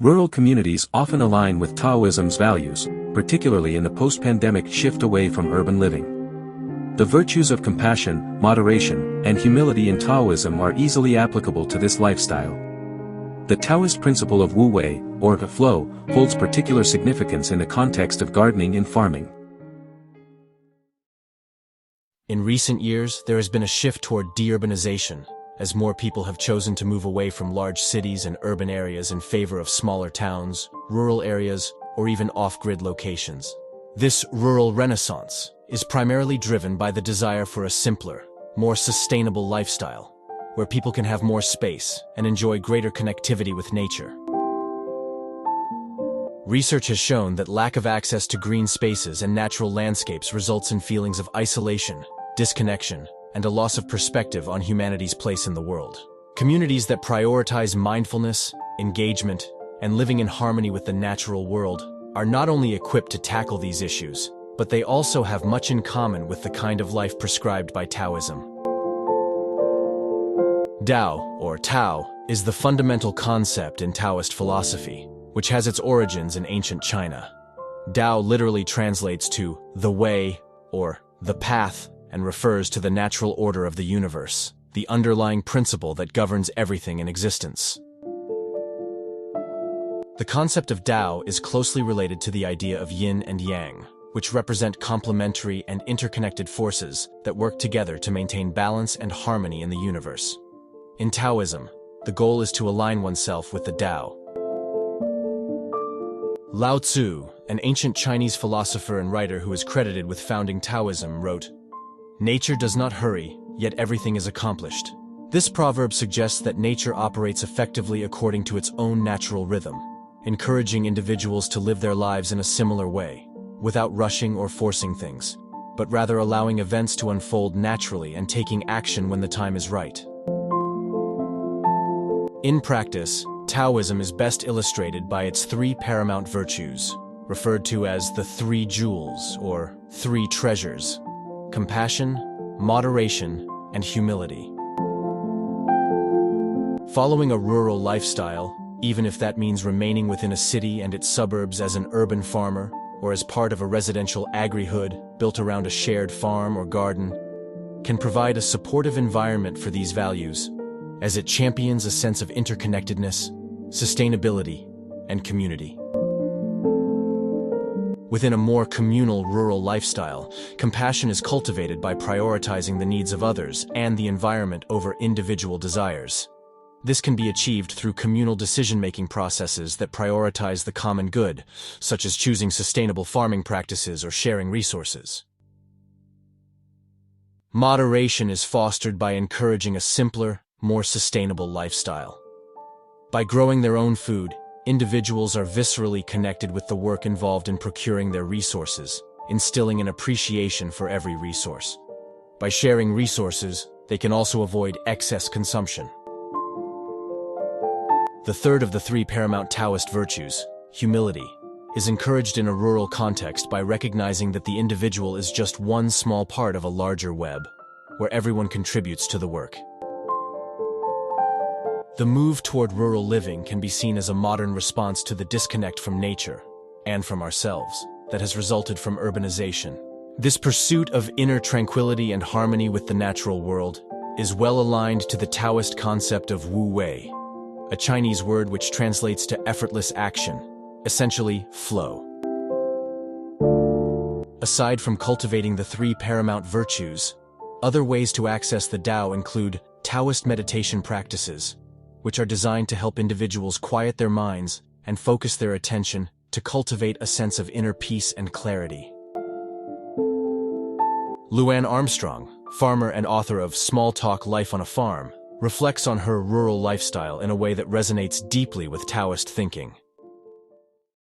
Rural communities often align with Taoism's values, particularly in the post-pandemic shift away from urban living. The virtues of compassion, moderation, and humility in Taoism are easily applicable to this lifestyle. The Taoist principle of wu-wei, or flow, holds particular significance in the context of gardening and farming. In recent years, there has been a shift toward deurbanization, as more people have chosen to move away from large cities and urban areas in favor of smaller towns, rural areas, or even off-grid locations. This rural renaissance is primarily driven by the desire for a simpler, more sustainable lifestyle, where people can have more space and enjoy greater connectivity with nature. Research has shown that lack of access to green spaces and natural landscapes results in feelings of isolation, disconnection, and a loss of perspective on humanity's place in the world. Communities that prioritize mindfulness, engagement, and living in harmony with the natural world are not only equipped to tackle these issues, but they also have much in common with the kind of life prescribed by Taoism. Tao, or Tao, is the fundamental concept in Taoist philosophy, which has its origins in ancient China. Tao literally translates to the way, or the path, and refers to the natural order of the universe, the underlying principle that governs everything in existence. The concept of Tao is closely related to the idea of yin and yang, which represent complementary and interconnected forces that work together to maintain balance and harmony in the universe. In Taoism, the goal is to align oneself with the Tao. Lao Tzu, an ancient Chinese philosopher and writer who is credited with founding Taoism, wrote, "Nature does not hurry, yet everything is accomplished." This proverb suggests that nature operates effectively according to its own natural rhythm, encouraging individuals to live their lives in a similar way, without rushing or forcing things, but rather allowing events to unfold naturally and taking action when the time is right. In practice, Taoism is best illustrated by its three paramount virtues, referred to as the three jewels, or three treasures: compassion, moderation, and humility. Following a rural lifestyle, even if that means remaining within a city and its suburbs as an urban farmer, or as part of a residential agri-hood built around a shared farm or garden, can provide a supportive environment for these values, as it champions a sense of interconnectedness, sustainability, and community. Within a more communal rural lifestyle, compassion is cultivated by prioritizing the needs of others and the environment over individual desires. This can be achieved through communal decision-making processes that prioritize the common good, such as choosing sustainable farming practices or sharing resources. Moderation is fostered by encouraging a simpler, more sustainable lifestyle. By growing their own food, individuals are viscerally connected with the work involved in procuring their resources, instilling an appreciation for every resource. By sharing resources, they can also avoid excess consumption. The third of the three paramount Taoist virtues, humility, is encouraged in a rural context by recognizing that the individual is just one small part of a larger web, where everyone contributes to the work. The move toward rural living can be seen as a modern response to the disconnect from nature, and from ourselves, that has resulted from urbanization. This pursuit of inner tranquility and harmony with the natural world is well aligned to the Taoist concept of wu-wei, a Chinese word which translates to effortless action, essentially flow. Aside from cultivating the three paramount virtues, other ways to access the Tao include Taoist meditation practices, which are designed to help individuals quiet their minds and focus their attention to cultivate a sense of inner peace and clarity. Luann Armstrong, farmer and author of Small Talk: Life on a Farm, reflects on her rural lifestyle in a way that resonates deeply with Taoist thinking.